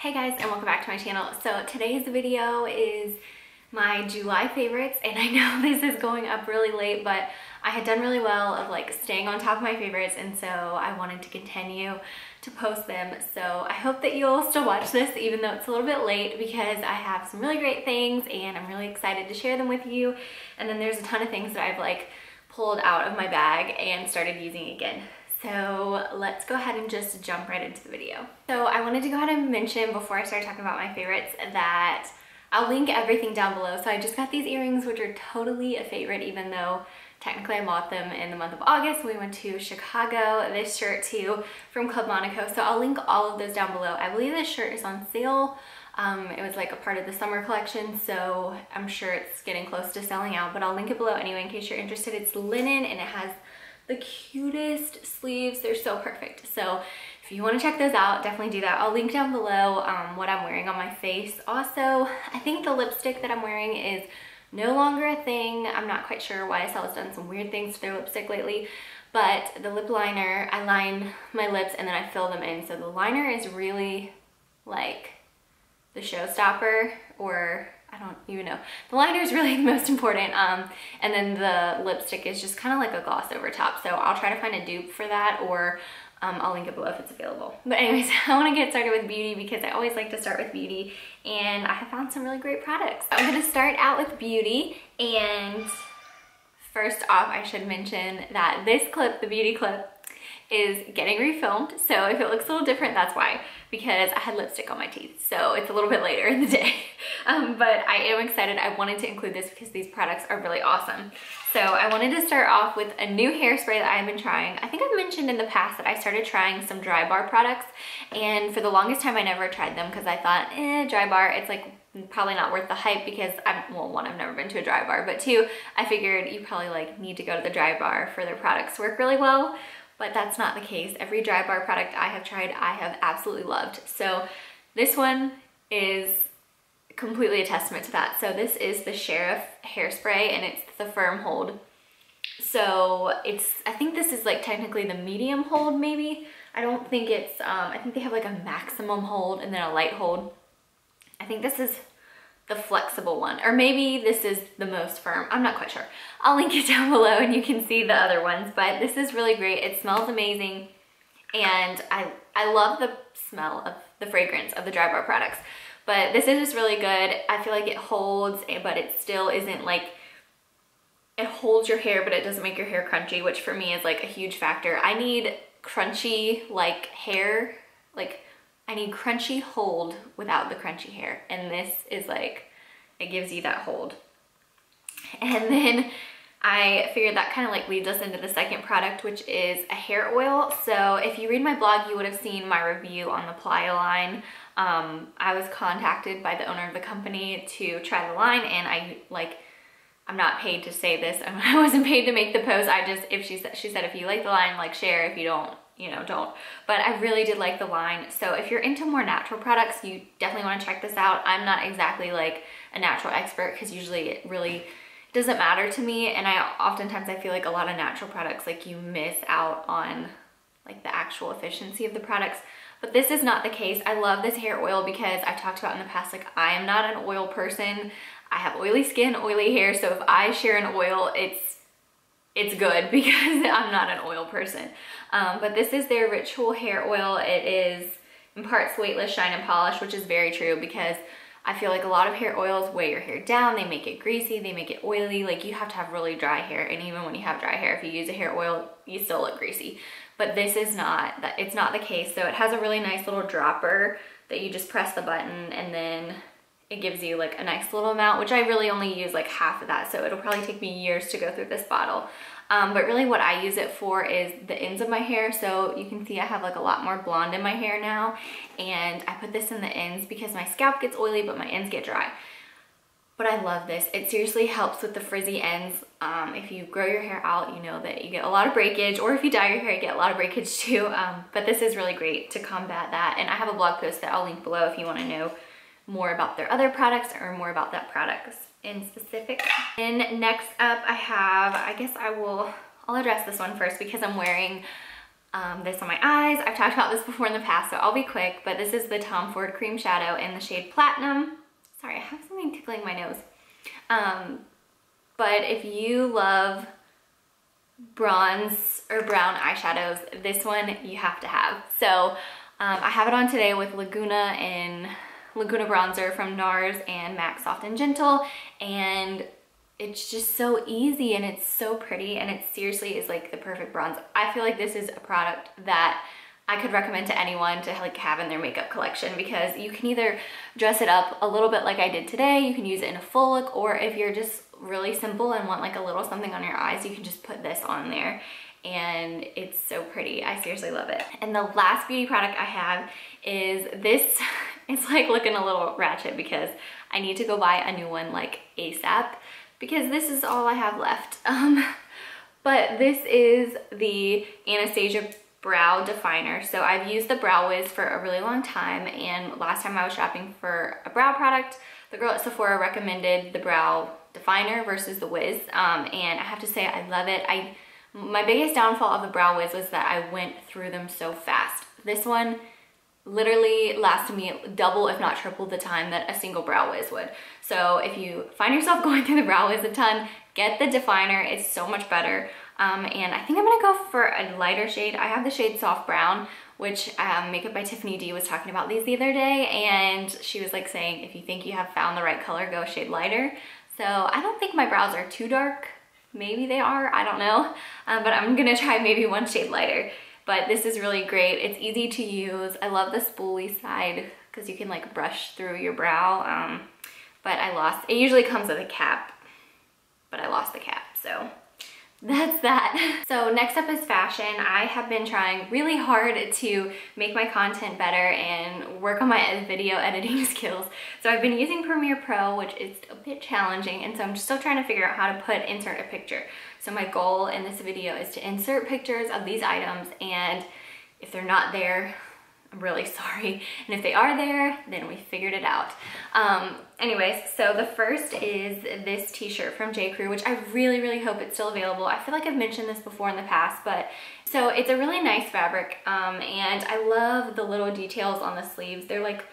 Hey guys, and welcome back to my channel. So today's video is my July favorites, and I know this is going up really late, but I had done really well of like staying on top of my favorites, and so I wanted to continue to post them. So I hope that you'll still watch this even though it's a little bit late, because I have some really great things and I'm really excited to share them with you. And then there's a ton of things that I've like pulled out of my bag and started using again. So let's go ahead and just jump right into the video. So I wanted to go ahead and mention before I start talking about my favorites that I'll link everything down below. So I just got these earrings, which are totally a favorite, even though technically I bought them in the month of August. We went to Chicago. This shirt too from Club Monaco. So I'll link all of those down below. I believe this shirt is on sale. It was like a part of the summer collection, so I'm sure it's getting close to selling out, but I'll link it below anyway in case you're interested. It's linen and it has the cutest sleeves. They're so perfect. So if you want to check those out, definitely do that. I'll link down below what I'm wearing on my face. Also, I think the lipstick that I'm wearing is no longer a thing. I'm not quite sure. YSL has done some weird things to their lipstick lately, but the lip liner, I line my lips and then I fill them in. So the liner is really like the showstopper, or I don't even know. The liner is really the most important, and then the lipstick is just kind of like a gloss over top. So I'll try to find a dupe for that, or I'll link it below if it's available. But anyways, I want to get started with beauty because I always like to start with beauty, and I have found some really great products. I'm going to start out with beauty, and first off, I should mention that this clip, the beauty clip, is getting refilmed. So if it looks a little different, that's why, because I had lipstick on my teeth. So it's a little bit later in the day. But I am excited. I wanted to include this because these products are really awesome. So I wanted to start off with a new hairspray that I've been trying. I think I've mentioned in the past that I started trying some Drybar products, and for the longest time I never tried them because I thought, Drybar, it's like probably not worth the hype, because well, one, I've never been to a Drybar, but two, I figured you probably like need to go to the Drybar for their products to work really well. But that's not the case. Every Drybar product I have tried, I have absolutely loved. So this one is completely a testament to that. So this is the Sherrif hairspray, and it's the firm hold. So I think this is like technically the medium hold maybe. I don't think it's, I think they have like a maximum hold and then a light hold. I think this is the flexible one, or maybe this is the most firm. I'm not quite sure. I'll link it down below and you can see the other ones, but this is really great. It smells amazing, and I love the smell of the fragrance of the Drybar products, but this is just really good. I feel like it holds, but it still isn't like, it holds your hair, but it doesn't make your hair crunchy, which for me is like a huge factor. I need crunchy like hair, like I need crunchy hold without the crunchy hair, and this is like, it gives you that hold. And then I figured that kind of like leads us into the second product, which is a hair oil. So if you read my blog, you would have seen my review on the Playa line. I was contacted by the owner of the company to try the line, and I'm not paid to say this. I wasn't paid to make the post. She said if you like the line, like share. If you don't, you know, don't. But I really did like the line. So if you're into more natural products, you definitely want to check this out. I'm not exactly like a natural expert, because usually it really doesn't matter to me, and oftentimes I feel like a lot of natural products, like you miss out on like the actual efficiency of the products. But this is not the case. I love this hair oil because I've talked about in the past, like I am not an oil person. I have oily skin, oily hair, so if I share an oil, it's good because I'm not an oil person. But this is their Ritual hair oil. It is imparts weightless shine and polish, which is very true, because I feel like a lot of hair oils weigh your hair down. They make it greasy, they make it oily. Like you have to have really dry hair, and even when you have dry hair, if you use a hair oil, you still look greasy. But this is not, it's not the case. So it has a really nice little dropper that you just press the button, and then it gives you like a nice little amount, which I really only use like half of that. So it'll probably take me years to go through this bottle. But really what I use it for is the ends of my hair. So you can see I have like a lot more blonde in my hair now, and I put this in the ends because my scalp gets oily, but my ends get dry. But I love this. It seriously helps with the frizzy ends. If you grow your hair out, you know that you get a lot of breakage, or if you dye your hair, you get a lot of breakage too. But this is really great to combat that. And I have a blog post that I'll link below if you want to know more about their other products or more about that product in specific. And next up I have, I'll address this one first because I'm wearing this on my eyes. I've talked about this before in the past, so I'll be quick, but this is the Tom Ford Cream Shadow in the shade Platinum. Sorry, I have something tickling my nose. But if you love bronze or brown eyeshadows, this one you have to have. So I have it on today with Laguna and Laguna bronzer from NARS and MAC Soft and Gentle, and it's just so easy and it's so pretty, and it seriously is like the perfect bronze. I feel like this is a product that I could recommend to anyone to like have in their makeup collection, because you can either dress it up a little bit like I did today, you can use it in a full look, or if you're just really simple and want like a little something on your eyes, you can just put this on there, and it's so pretty. I seriously love it. And the last beauty product I have is this. It's like looking a little ratchet because I need to go buy a new one like ASAP, because this is all I have left. But this is the Anastasia brow definer. So I've used the Brow Wiz for a really long time, and last time I was shopping for a brow product, the girl at Sephora recommended the brow definer versus the Wiz, and I have to say I love it. My biggest downfall of the Brow Wiz was that I went through them so fast. This one literally lasted me double if not triple the time that a single Brow Wiz would. So if you find yourself going through the Brow Wiz a ton, get the definer. It's so much better. And I think I'm gonna go for a lighter shade. I have the shade Soft Brown, which Makeup by Tiffany D was talking about these the other day, and she was like saying, if you think you have found the right color, go a shade lighter. So I don't think my brows are too dark. Maybe they are, I don't know. But I'm gonna try maybe one shade lighter. But this is really great. It's easy to use. I love the spoolie side because you can like brush through your brow. But it usually comes with a cap, but I lost the cap, so that's that. So next up is fashion. I have been trying really hard to make my content better and work on my video editing skills. So I've been using Premiere Pro, which is a bit challenging, and so I'm still trying to figure out how to insert a picture. So my goal in this video is to insert pictures of these items, and if they're not there, I'm really sorry. And if they are there, then we figured it out. Anyways, so the first is this t-shirt from J. Crew, which I really, really hope it's still available. I feel like I've mentioned this before in the past, but so it's a really nice fabric, and I love the little details on the sleeves. They're like,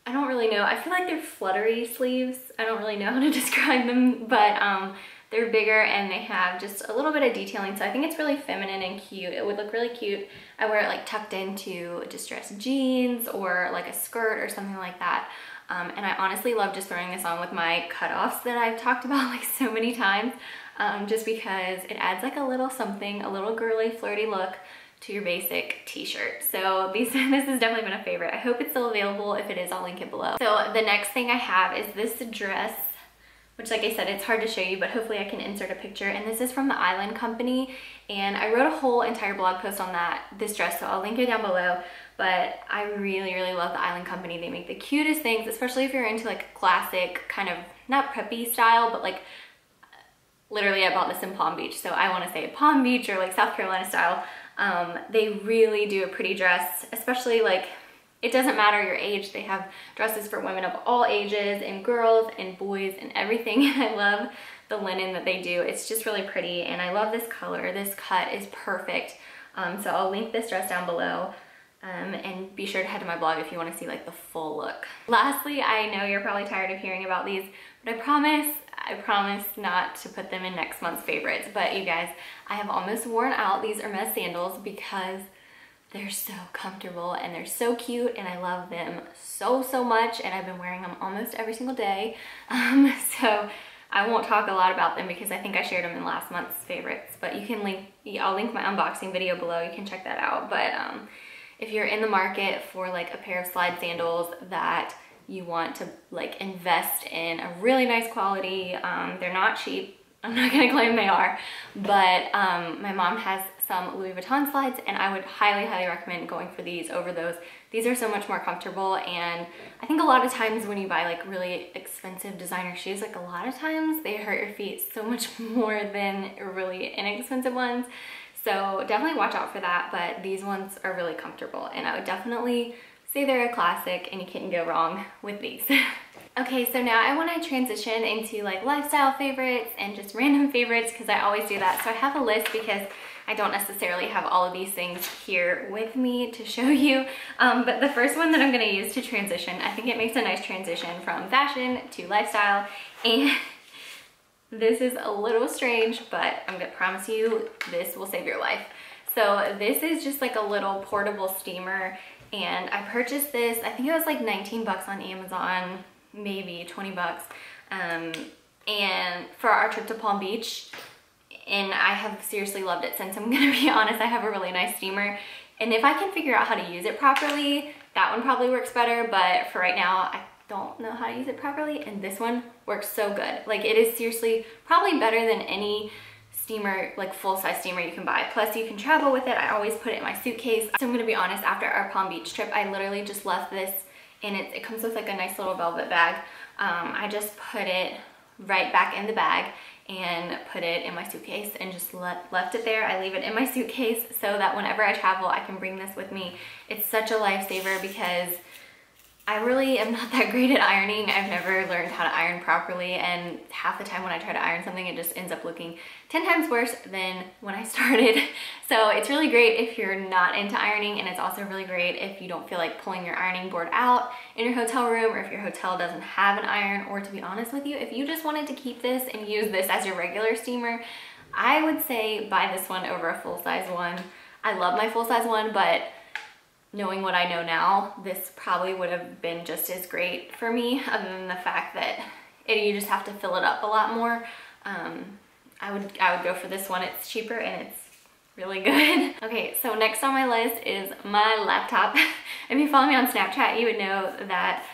I don't really know. I feel like they're fluttery sleeves. I don't really know how to describe them, but they're bigger and they have just a little bit of detailing, so I think it's really feminine and cute. It would look really cute. I wear it like tucked into distressed jeans or like a skirt or something like that. And I honestly love just throwing this on with my cutoffs that I've talked about like so many times, just because it adds like a little something, a little girly, flirty look to your basic t-shirt. So this has definitely been a favorite. I hope it's still available. If it is, I'll link it below. So the next thing I have is this dress, which like I said, it's hard to show you, but hopefully I can insert a picture. And this is from the Island Company, and I wrote a whole entire blog post on this dress, so I'll link it down below. But I really, really love the Island Company. They make the cutest things, especially if you're into like classic kind of, not preppy style, but like literally I bought this in Palm Beach, so I want to say Palm Beach or like South Carolina style. They really do a pretty dress, especially like, it doesn't matter your age. They have dresses for women of all ages and girls and boys and everything. And I love the linen that they do. It's just really pretty, and I love this color. This cut is perfect. So I'll link this dress down below. And be sure to head to my blog if you want to see like the full look. Lastly, I know you're probably tired of hearing about these, but I promise not to put them in next month's favorites. But you guys, I have almost worn out these Hermes sandals because they're so comfortable and they're so cute, and I love them so, so much, and I've been wearing them almost every single day. So I won't talk a lot about them because I think I shared them in last month's favorites, but you can I'll link my unboxing video below. You can check that out. But if you're in the market for like a pair of slide sandals that you want to like invest in a really nice quality, they're not cheap. I'm not gonna claim they are, but my mom has some Louis Vuitton slides, and I would highly, highly recommend going for these over those. These are so much more comfortable, and I think a lot of times when you buy like really expensive designer shoes, like a lot of times they hurt your feet so much more than really inexpensive ones. So definitely watch out for that, but these ones are really comfortable, and I would definitely say they're a classic, and you can't go wrong with these. Okay, so now I want to transition into like lifestyle favorites and just random favorites, because I always do that. So I have a list because I don't necessarily have all of these things here with me to show you, but the first one that I'm gonna use to transition, I think it makes a nice transition from fashion to lifestyle, and this is a little strange, but I'm gonna promise you this will save your life. So this is just like a little portable steamer, and I purchased this, I think it was like 19 bucks on Amazon, maybe 20 bucks, and for our trip to Palm Beach, and I have seriously loved it since. I'm gonna be honest, I have a really nice steamer, and if I can figure out how to use it properly, that one probably works better, but for right now, I don't know how to use it properly, and this one works so good. Like, it is seriously probably better than any steamer, like full-size steamer you can buy. Plus you can travel with it. I always put it in my suitcase. So I'm gonna be honest, after our Palm Beach trip, I literally just left this, and it comes with like a nice little velvet bag. I just put it right back in the bag and put it in my suitcase and just left it there. I leave it in my suitcase so that whenever I travel, I can bring this with me. It's such a lifesaver because I really am not that great at ironing. I've never learned how to iron properly, and half the time when I try to iron something, it just ends up looking 10 times worse than when I started. So it's really great if you're not into ironing, and it's also really great if you don't feel like pulling your ironing board out in your hotel room, or if your hotel doesn't have an iron, or to be honest with you, if you just wanted to keep this and use this as your regular steamer, I would say buy this one over a full-size one. I love my full-size one, but knowing what I know now, this probably would have been just as great for me, other than the fact that you just have to fill it up a lot more. I would go for this one. It's cheaper and it's really good. Okay, so next on my list is my laptop. If you follow me on Snapchat, you would know that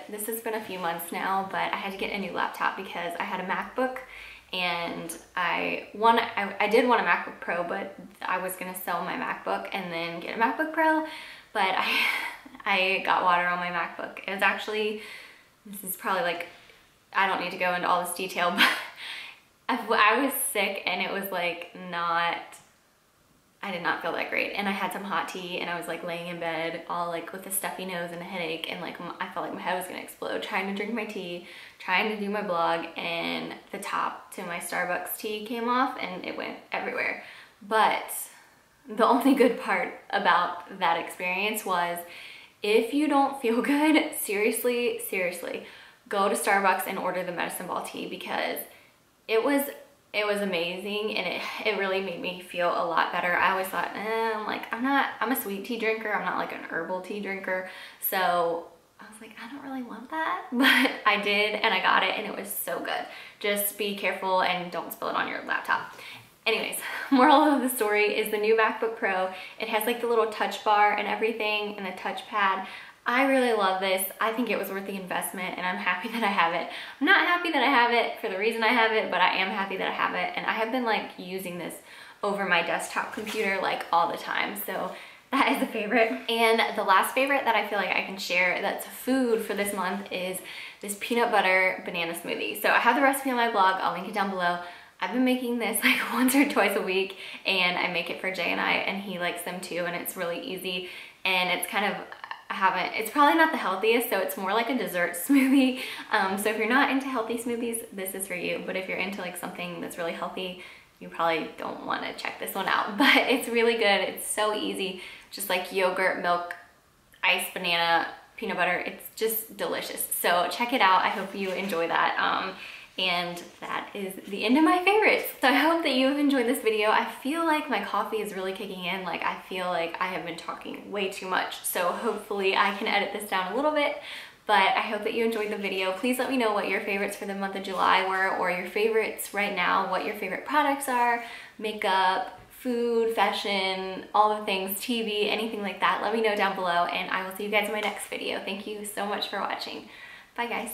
this has been a few months now, but I had to get a new laptop because I had a MacBook, and I did want a MacBook Pro, but I was gonna sell my MacBook and then get a MacBook Pro, but I got water on my MacBook. It was actually, this is probably like, I don't need to go into all this detail, but I was sick, and it was like I did not feel that great, and I had some hot tea, and I was like laying in bed all like with a stuffy nose and a headache, and like I felt like my head was gonna explode trying to drink my tea, trying to do my blog, and the top to my Starbucks tea came off and it went everywhere. But the only good part about that experience was, if you don't feel good, seriously, go to Starbucks and order the medicine ball tea, because it was amazing, and it really made me feel a lot better. I always thought, I'm a sweet tea drinker, I'm not like an herbal tea drinker, so I was like, I don't really want that, but I did, and I got it, and it was so good. Just be careful and don't spill it on your laptop. Anyways, moral of the story is the new MacBook Pro. It has like the little touch bar and everything, and the touchpad. I really love this. I think it was worth the investment, and I'm happy that I have it. I'm not happy that I have it for the reason I have it, but I am happy that I have it, and I have been like using this over my desktop computer like all the time, so that is a favorite. And the last favorite that I feel like I can share that's food for this month is this peanut butter banana smoothie. So I have the recipe on my blog, I'll link it down below. I've been making this like once or twice a week, and I make it for Jay and I, and he likes them too, and it's really easy, and it's kind of, it's probably not the healthiest, so it's more like a dessert smoothie. So if you're not into healthy smoothies, this is for you. But if you're into like something that's really healthy, you probably don't want to check this one out. But it's really good. It's so easy. Just like yogurt, milk, iced banana, peanut butter. It's just delicious. So check it out. I hope you enjoy that. And that is the end of my favorites. So I hope that you have enjoyed this video. I feel like my coffee is really kicking in. Like, I feel like I have been talking way too much. So hopefully I can edit this down a little bit. But I hope that you enjoyed the video. Please let me know what your favorites for the month of July were, or your favorites right now, what your favorite products are, makeup, food, fashion, all the things, TV, anything like that. Let me know down below, and I will see you guys in my next video. Thank you so much for watching. Bye guys.